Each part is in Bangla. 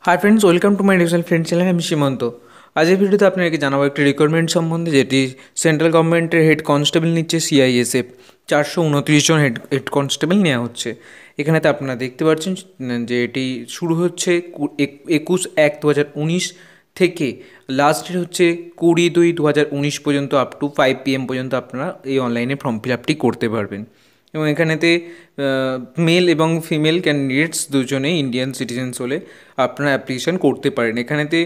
Hi friends, welcome to my educational friend channel. আমি সীমন্ত। আজকের ভিডিওতে আপনাকে জানাবো একটি রিক্রুটমেন্ট সম্বন্ধে, যেটি সেন্ট্রাল গভর্নমেন্টের হেড কনস্টেবল নিচ্ছে সিআইএসএফ। 429 জন হেড কনস্টেবল নেওয়া হচ্ছে। এখানেতে আপনারা দেখতে পাচ্ছেন যে এটি শুরু হচ্ছে 21/1/2019 থেকে, লাস্ট ডেট হচ্ছে 20/2/2019 পর্যন্ত, আপ টু 5 PM পর্যন্ত আপনারা এই অনলাইনে ফর্ম ফিল আপটি করতে পারবেন। এবং এখানেতে মেল এবং ফিমেল ক্যান্ডিডেটস দুজনেই ইন্ডিয়ান সিটিজেন্স হলে আপনারা অ্যাপ্লিকেশান করতে পারেন। এখানেতে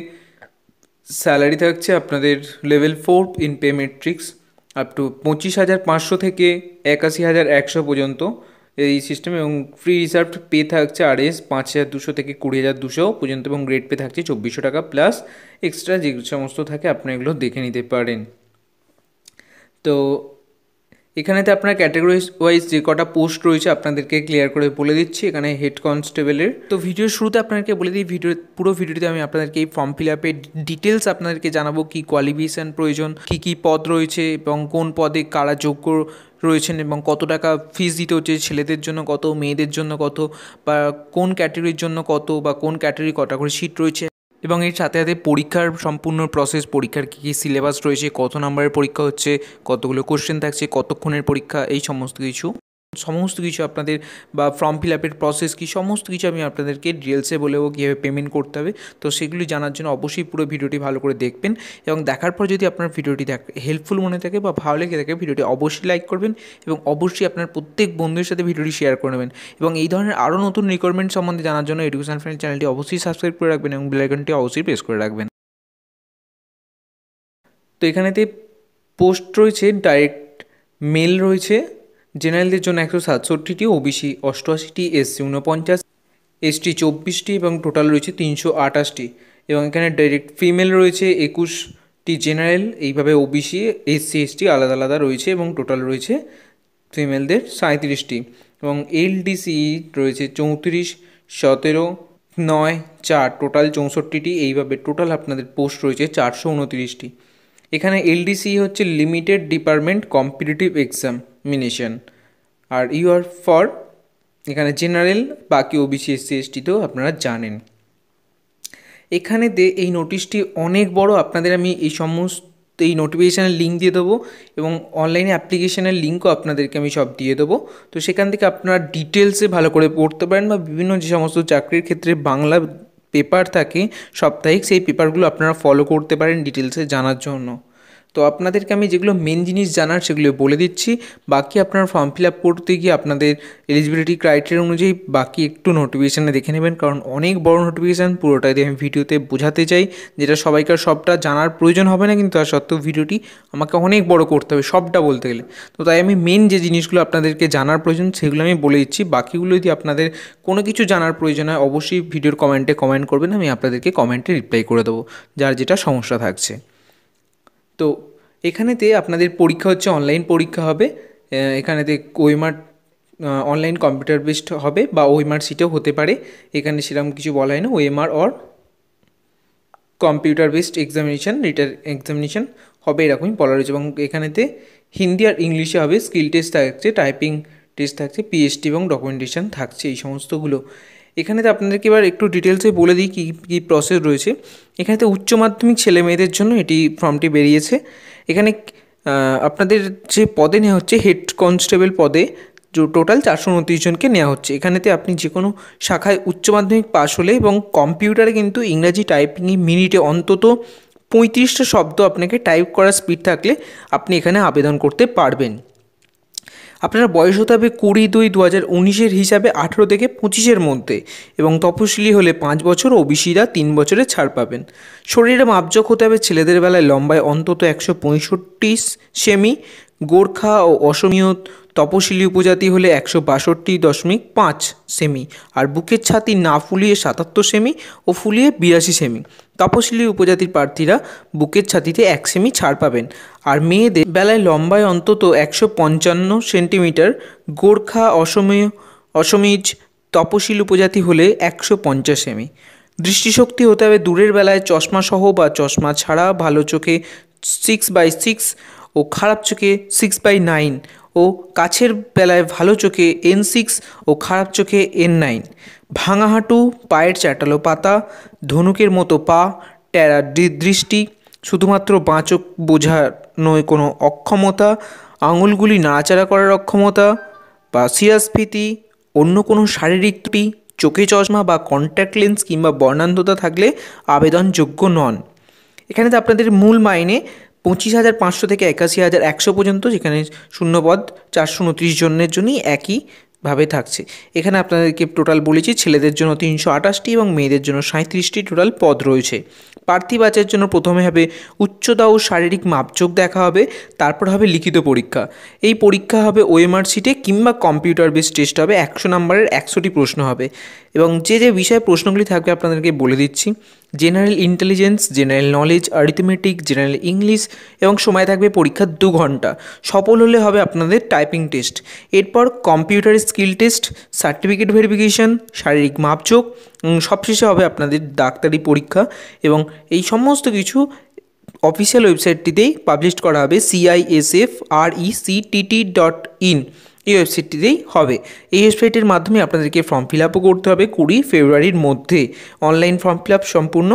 স্যালারি থাকছে আপনাদের level 4 in pay matrix up to 25,500 থেকে 81,100 পর্যন্ত এই সিস্টেম, এবং ফ্রি রিজার্ভ পে থাকছে RS 5,200 থেকে 20,200 পর্যন্ত, এবং গ্রেড পে থাকছে 2400 টাকা, প্লাস এক্সট্রা যে সমস্ত থাকে আপনারা এগুলো দেখে নিতে পারেন। তো এখানেতে আপনার ক্যাটাগরি ওয়াইজ যে কটা পোস্ট রয়েছে আপনাদেরকে ক্লিয়ার করে বলে দিচ্ছি। এখানে হেড কনস্টেবলের, তো ভিডিওর শুরুতে আপনাদেরকে বলে দিই, পুরো ভিডিওতে আমি আপনাদেরকে এই ফর্ম ফিল আপের ডিটেলস আপনাদেরকে জানাবো, কী কোয়ালিফিকেশান প্রয়োজন, কী পদ রয়েছে এবং কোন পদে কারা যোগ্য রয়েছেন, এবং কত টাকা ফিস দিতে হচ্ছে, ছেলেদের জন্য কত, মেয়েদের জন্য কত, বা কোন ক্যাটাগরির জন্য কত, বা কোন ক্যাটাগরি কটা করে সিট রয়েছে, এবং এর সাথে সাথে পরীক্ষার সম্পূর্ণ প্রসেস, পরীক্ষার কী কী সিলেবাস রয়েছে, কত নম্বরের পরীক্ষা হচ্ছে, কতগুলো কোশ্চেন থাকছে, কতক্ষণের পরীক্ষা, এই সমস্ত কিছু আপনাদের, বা ফর্ম ফিল আপের প্রসেস কী, সমস্ত কিছু আমি আপনাদেরকে ডিটেলসে বলেও কীভাবে পেমেন্ট করতে হবে। তো সেগুলি জানার জন্য অবশ্যই পুরো ভিডিওটি ভালো করে দেখবেন, এবং দেখার পর যদি আপনার ভিডিওটি হেল্পফুল মনে থাকে বা ভালো লেগে থাকে, ভিডিওটি অবশ্যই লাইক করবেন, এবং অবশ্যই আপনার প্রত্যেক বন্ধুদের সাথে ভিডিওটি শেয়ার করে নেবেন। এবং এই ধরনের আরও নতুন রিকোয়ারমেন্ট সম্বন্ধে জানার জন্য এডুকেশন ফ্রেন্ড চ্যানেলটি অবশ্যই সাবস্ক্রাইব করে রাখবেন, এবং বেল আইকনটি অবশ্যই প্রেস করে রাখবেন। তো এখানেতে পোস্ট রয়েছে, ডাইরেক্ট মেল রয়েছে, জেনারেলদের জন্য 167টি, ওবিসি 88টি, SC 49, ST 24টি, এবং টোটাল রয়েছে 328টি। এবং এখানে ডাইরেক্ট ফিমেল রয়েছে 21টি, জেনারেল, এইভাবে ওবিসি SC ST আলাদা আলাদা রয়েছে, এবং টোটাল রয়েছে ফিমেলদের 37টি। এবং LDCE রয়েছে 34, 17, 9, 4, টোটাল 64টি। এইভাবে টোটাল আপনাদের পোস্ট রয়েছে 429টি। এখানে LDCE হচ্ছে লিমিটেড ডিপার্টমেন্ট কম্পিটিটিভ এক্সামিনেশন, আর ইউআর ফর এখানে জেনারেল, বাকি ওবিসি SC ST তো আপনারা জানেন। এখানে এই নোটিশটি অনেক বড়, আপনাদের আমি এই নোটিফিকেশানের লিঙ্ক দিয়ে দেবো, এবং অনলাইনে অ্যাপ্লিকেশানের লিঙ্কও আপনাদেরকে আমি সব দিয়ে দেবো। তো সেখান থেকে আপনারা ডিটেলসে ভালো করে পড়তে পারেন, বা বিভিন্ন যে সমস্ত চাকরির ক্ষেত্রে বাংলা পেপার থাকে সাপ্তাহিক, সেই পেপারগুলো আপনারা ফলো করতে পারেন ডিটেলসে জানার জন্য। তো আপনাদেরকে আমি যেগুলো মেন জিনিস জানার সেগুলো বলে দিচ্ছি, বাকি আপনার ফর্ম ফিল আপ করতে গিয়ে আপনাদের এলিজিবিলিটি ক্রাইটেরিয়া অনুযায়ী বাকি একটু নোটিফিকেশানে দেখে নেবেন, কারণ অনেক বড় নোটিফিকেশান, পুরোটাই আমি ভিডিওতে বোঝাতে চাই, যেটা সবাইকার সবটা জানার প্রয়োজন হবে না, কিন্তু তার সত্ত্বেও ভিডিওটি আমাকে অনেক বড় করতে হবে সবটা বলতে গেলে। তো তাই আমি মেন যে জিনিসগুলো আপনাদেরকে জানার প্রয়োজন সেগুলো আমি বলে দিচ্ছি, বাকিগুলো যদি আপনাদের কোনো কিছু জানার প্রয়োজন হয় অবশ্যই ভিডিওর কমেন্টে কমেন্ট করবেন, আমি আপনাদেরকে কমেন্টে রিপ্লাই করে দেবো যার যেটা সমস্যা থাকছে। তো এখানেতে আপনাদের পরীক্ষা হচ্ছে অনলাইন পরীক্ষা হবে। এখানেতে ওএমআর অনলাইন কম্পিউটার বেসড হবে, বা ওএমআর সিটেও হতে পারে, এখানে সেরকম কিছু বলা হয় না, OMR or computer based examination, return examination হবে, এরকমই বলা রয়েছে। এবং এখানেতে হিন্দি আর ইংলিশে হবে, স্কিল টেস্ট থাকছে, টাইপিং টেস্ট থাকছে, PST এবং ডকুমেন্টেশন থাকছে, এই সমস্তগুলো। এখানেতে আপনাদেরকে এবার একটু ডিটেলসে বলে দিই কী কী প্রসেস রয়েছে। এখানেতে উচ্চ মাধ্যমিক ছেলে মেয়েদের জন্য এটি ফর্মটি বেরিয়েছে। এখানে আপনাদের যে পদে নেওয়া হচ্ছে হেড কনস্টেবল পদে, টোটাল 429 জনকে নেওয়া হচ্ছে। এখানেতে আপনি যে কোনো শাখায় উচ্চ মাধ্যমিক পাশ হলে, এবং কম্পিউটারে কিন্তু ইংরাজি টাইপিংয়ে মিনিটে অন্তত 35টা শব্দ আপনাকে টাইপ করার স্পিড থাকলে আপনি এখানে আবেদন করতে পারবেন। আপনার বয়স হতে হবে 20/2/2019 হিসাবে 18 থেকে 25-এর মধ্যে, এবং তপশিলি হলে 5 বছর, ওবিসিরা 3 বছরের ছাড় পাবেন। শরীরে মাপজোক হতে হবে ছেলেদের বেলায় লম্বায় অন্তত 165 সেমি, গোর্খা ও অসমীয় তপশিলি উপজাতি হলে 162.5 সেমি, আর বুকের ছাতি না ফুলিয়ে 77 সেমি ও ফুলিয়ে 82 সেমি। তপশিলি উপজাতির প্রার্থীরা বুকের ছাতিতে 1 সেমি ছাড় পাবেন। আর মেয়েদের বেলায় লম্বায় অন্তত 155 সেন্টিমিটার, গোর্খা অসমিজ তপশিলি উপজাতি হলে 150 সেমি। দৃষ্টিশক্তি হতে হবে দূরের বেলায় চশমা সহ বা চশমা ছাড়া, ভালো চোখে 6/6 ও খারাপ চোখে 6/9, ও কাছের বেলায় ভালো চোখে N6 ও খারাপ চোখে N9। ভাঙা হাঁটু, পায়ের চ্যাটালো পাতা, ধনুকের মতো পা, টেরা দৃষ্টি, শুধুমাত্র বাঁ-চোখ বোঝানোয় কোনো অক্ষমতা, আঙুলগুলি নাড়াচাড়া করার অক্ষমতা বা শিরাস্ফীতি, অন্য কোনো শারীরিক ত্রুটি, চোখে চশমা বা কন্ট্যাক্ট লেন্স কিংবা বর্ণান্ধতা থাকলে আবেদনযোগ্য নন। এখানেতে আপনাদের মূল মাইনে 25,500 থেকে 81,100 পর্যন্ত, যেখানে শূন্যপদ 429 জনের জন্যই একইভাবে থাকছে। এখানে আপনাদেরকে টোটাল বলেছি ছেলেদের জন্য 328টি এবং মেয়েদের জন্য 37টি টোটাল পদ রয়েছে। প্রার্থী বাছাইয়ের জন্য প্রথমে হবে উচ্চতা ও শারীরিক মাপজোক দেখা হবে, তারপর হবে লিখিত পরীক্ষা। এই পরীক্ষা হবে ওএমআর শিটে কিংবা কম্পিউটার বেস টেস্ট হবে, 100 নম্বরের 100টি প্রশ্ন হবে। এবং যে যে বিষয়ে প্রশ্নগুলি থাকবে আপনাদেরকে বলে দিচ্ছি: general intelligence, general knowledge, arithmetic, general English, এবং সময় থাকবে পরীক্ষা 2 ঘন্টা। সফল হলে হবে আপনাদের টাইপিং টেস্ট। এরপর computer skill test, certificate verification, শারীরিক মাপজোক, সবশেষে হবে আপনাদের ডাক্তারি পরীক্ষা। এবং এই সমস্ত কিছু অফিসিয়াল ওয়েবসাইটটিতেই পাবলিশ করা হবে, CISFRECTT.in এই ওয়েবসাইটটিতেই হবে। এই ওয়েবসাইটের মাধ্যমে আপনাদেরকে ফর্ম ফিল আপও করতে হবে 20 ফেব্রুয়ারির মধ্যে। অনলাইন ফর্ম ফিল আপ সম্পূর্ণ।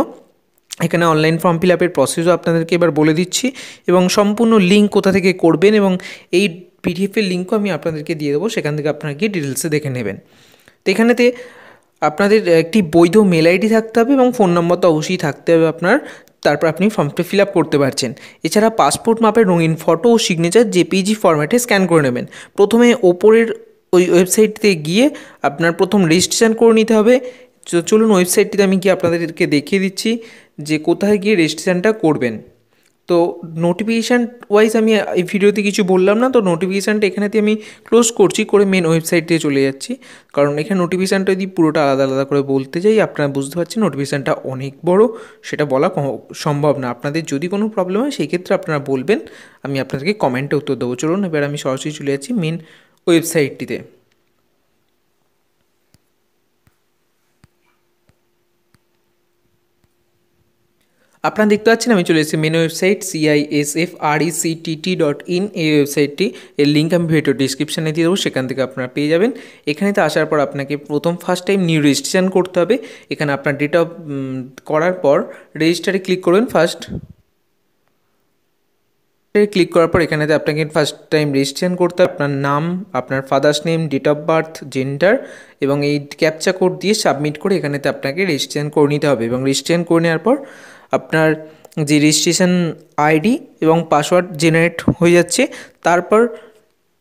এখানে অনলাইন ফর্ম ফিল আপের প্রসেসও আপনাদেরকে এবার বলে দিচ্ছি এবং সম্পূর্ণ লিঙ্ক কোথা থেকে করবেন এবং এই পিডিএফের লিঙ্কও আমি আপনাদেরকে দিয়ে দেবো, সেখান থেকে আপনারা গিয়ে ডিটেলসে দেখে নেবেন। তো এখানেতে আপনাদের একটি বৈধ মেল আইডি থাকতে হবে এবং ফোন নম্বর তো অবশ্যই থাকতে হবে আপনার, তারপর আপনি ফর্মটা ফিল আপ করতে পারছেন। এছাড়া পাসপোর্ট মাপের রঙিন ফটো ও সিগনেচার জেপিজি ফরম্যাটে স্ক্যান করে নেবেন। প্রথমে ওপরের ওই ওয়েবসাইটটিতে গিয়ে আপনার প্রথম রেজিস্ট্রেশন করে নিতে হবে। চলুন ওয়েবসাইটটিতে আমি গিয়ে আপনাদেরকে দেখিয়ে দিচ্ছি যে কোথায় গিয়ে রেজিস্ট্রেশনটা করবেন। তো নোটিফিকেশান ওয়াইজ আমি এই ভিডিওতে কিছু বললাম না, তো নোটিফিকেশানটা এখানেতে আমি ক্লোজ করছি, করে মেন ওয়েবসাইটে চলে যাচ্ছি। কারণ এখানে নোটিফিকেশানটা যদি পুরোটা আলাদা আলাদা করে বলতে যাই আপনারা বুঝতে পারছেন নোটিফিকেশানটা অনেক বড়, সেটা বলা সম্ভব না। আপনাদের যদি কোনো প্রবলেম হয় সেই ক্ষেত্রে আপনারা বলবেন, আমি আপনাদেরকে কমেন্টে উত্তর দেবো। চলুন এবার আমি সরাসরি চলে যাচ্ছি মেন ওয়েবসাইটটিতে। আপনারা দেখতে পাচ্ছেন আমি চলে এসেছি মেন ওয়েবসাইট CISFRECTT.in এই ওয়েবসাইটটি, এর লিঙ্ক আমি ভিডিও ডিসক্রিপশানে দিয়ে দেবো, সেখান থেকে আপনারা পেয়ে যাবেন। এখানেতে আসার পর আপনাকে ফার্স্ট টাইম নিউ রেজিস্ট্রেশন করতে হবে। এখানে আপনার ডেট অফ করার পর রেজিস্টারে ক্লিক করবেন। ক্লিক করার পর এখানেতে আপনাকে ফার্স্ট টাইম রেজিস্ট্রেশন করতে হবে। আপনার নাম, আপনার father's name, date of birth, gender এবং এই ক্যাপচা কোড দিয়ে সাবমিট করে এখানেতে আপনাকে রেজিস্ট্রেশন করে নিতে হবে। এবং রেজিস্ট্রেশন করে নেওয়ার পর আপনার যে রেজিস্ট্রেশন আইডি এবং পাসওয়ার্ড জেনারেট হয়ে যাচ্ছে। তারপর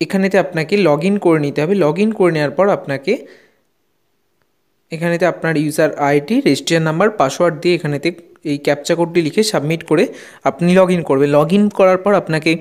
এখানেতে আপনাকে লগ ইন করে নিতে হবে। লগ ইন করে নেওয়ার পর আপনাকে এখানেতে আপনার user ID, registration number, password দিয়ে এখানেতে এই ক্যাপচা কোডটি লিখে সাবমিট করে আপনি লগ ইন করবেন। লগ ইন করার পর আপনাকে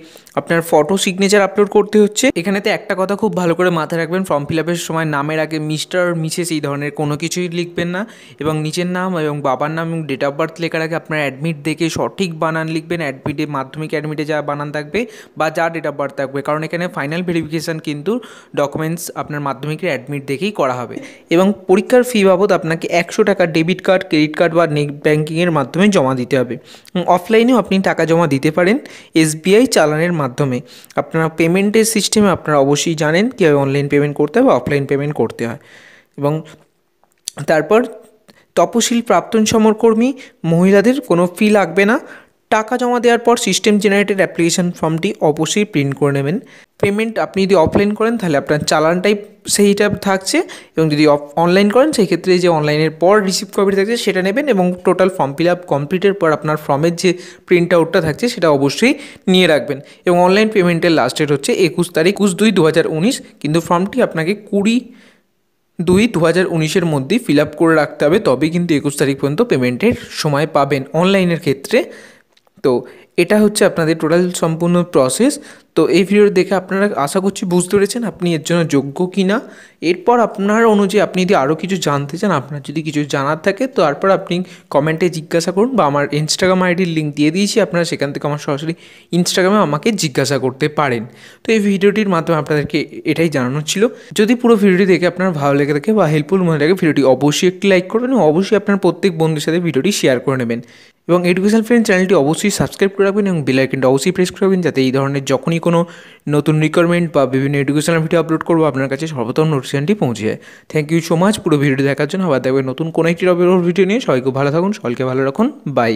আপনার ফটো সিগনেচার আপলোড করতে হচ্ছে। এখানেতে একটা কথা খুব ভালো করে মাথায় রাখবেন, ফর্ম ফিল আপের সময় নামের আগে মিস্টার, মিসেস এই ধরনের কোনো কিছুই লিখবেন না এবং নিচের নাম এবং বাবার নাম এবং ডেট অফ বার্থ লেখার আগে আপনার অ্যাডমিট দেখে সঠিক বানান লিখবেন। অ্যাডমিটে মাধ্যমিক অ্যাডমিটে যা বানান থাকবে বা যা ডেট অফ বার্থ থাকবে, কারণ এখানে ফাইনাল ভেরিফিকেশান কিন্তু ডকুমেন্টস আপনার মাধ্যমিকের অ্যাডমিট দেখেই করা হবে। এবং পরীক্ষার ফি বাবদ আপনাকে 100 টাকা ডেবিট কার্ড, ক্রেডিট কার্ড বা নেট ব্যাঙ্কিংয়ের মাধ্যমে জমা দিতে হবে। অফলাইনেও আপনি টাকা জমা দিতে পারেন SBI চালানের মাধ্যমে। আপনারা পেমেন্টের সিস্টেমে আপনারা অবশ্যই জানেন কীভাবে অনলাইন পেমেন্ট করতে হয় বা অফলাইন পেমেন্ট করতে হয়। এবং তারপর তপশিল প্রাক্তন সমরকর্মী মহিলাদের কোনো ফি লাগবে না। টাকা জমা দেওয়ার পর সিস্টেম জেনারেটেড অ্যাপ্লিকেশান ফর্মটি অবশ্যই প্রিন্ট করে নেবেন। পেমেন্ট আপনি যদি অফলাইন করেন তাহলে আপনার চালানটাই সেইটা থাকছে, এবং যদি অনলাইন করেন সেই ক্ষেত্রে যে অনলাইনের পর রিসিভ কপি থাকছে সেটা নেবেন। এবং টোটাল ফর্ম ফিল আপ কমপ্লিটের পর আপনার ফর্মের যে প্রিন্ট আউটটা থাকছে সেটা অবশ্যই নিয়ে রাখবেন। এবং অনলাইন পেমেন্টের লাস্ট ডেট হচ্ছে 21 তারিখ 21/2/2019, কিন্তু ফর্মটি আপনাকে 20/2/2019 মধ্যেই ফিল আপ করে রাখতে হবে, তবেই কিন্তু 21 তারিখ পর্যন্ত পেমেন্টের সময় পাবেন অনলাইনের ক্ষেত্রে। তো এটা হচ্ছে আপনাদের টোটাল সম্পূর্ণ প্রসেস। তো এই ভিডিও দেখে আপনারা আশা করছি বুঝতে পেরেছেন আপনি এর জন্য যোগ্য কি না। এরপর আপনার অনুযায়ী আপনি যদি আরও কিছু জানতে চান, আপনার যদি কিছু জানার থাকে, তো তারপর আপনি কমেন্টে জিজ্ঞাসা করুন বা আমার ইনস্টাগ্রাম আইডির লিঙ্ক দিয়ে দিয়েছি, আপনারা সেখান থেকে আমার সরাসরি ইনস্টাগ্রামে আমাকে জিজ্ঞাসা করতে পারেন। তো এই ভিডিওটির মাধ্যমে আপনাদেরকে এটাই জানানো ছিল। যদি পুরো ভিডিওটি দেখে আপনার ভালো লেগে থাকে বা হেল্পফুল মনে লাগে, ভিডিওটি অবশ্যই একটি লাইক করবেন এবং অবশ্যই আপনার প্রত্যেক বন্ধুর সাথে ভিডিওটি শেয়ার করে নেবেন। এবং এডুকেশন ফ্রেন্ড চ্যানেলটি অবশ্যই সাবস্ক্রাইব করে করে রাখবেন এবং বেল আইকনটা অবশ্যই প্রেস করে রাখবেন, যাতে এই ধরনের যখনই কোনো নতুন রিকোয়ারমেন্ট বা বিভিন্ন এডুকেশনাল ভিডিও আপলোড করবো আপনার কাছে সর্বপ্রথম নোটিফিকেশনটি পৌঁছে যায়। থ্যাংক ইউ সো মাচ পুরো ভিডিওটি দেখার জন্য। আবার দেখবেন নতুন কোনো একটি টপিকের ভিডিও নিয়ে। সবাই খুব ভালো থাকুন, সকলকে ভালো রাখুন, বাই।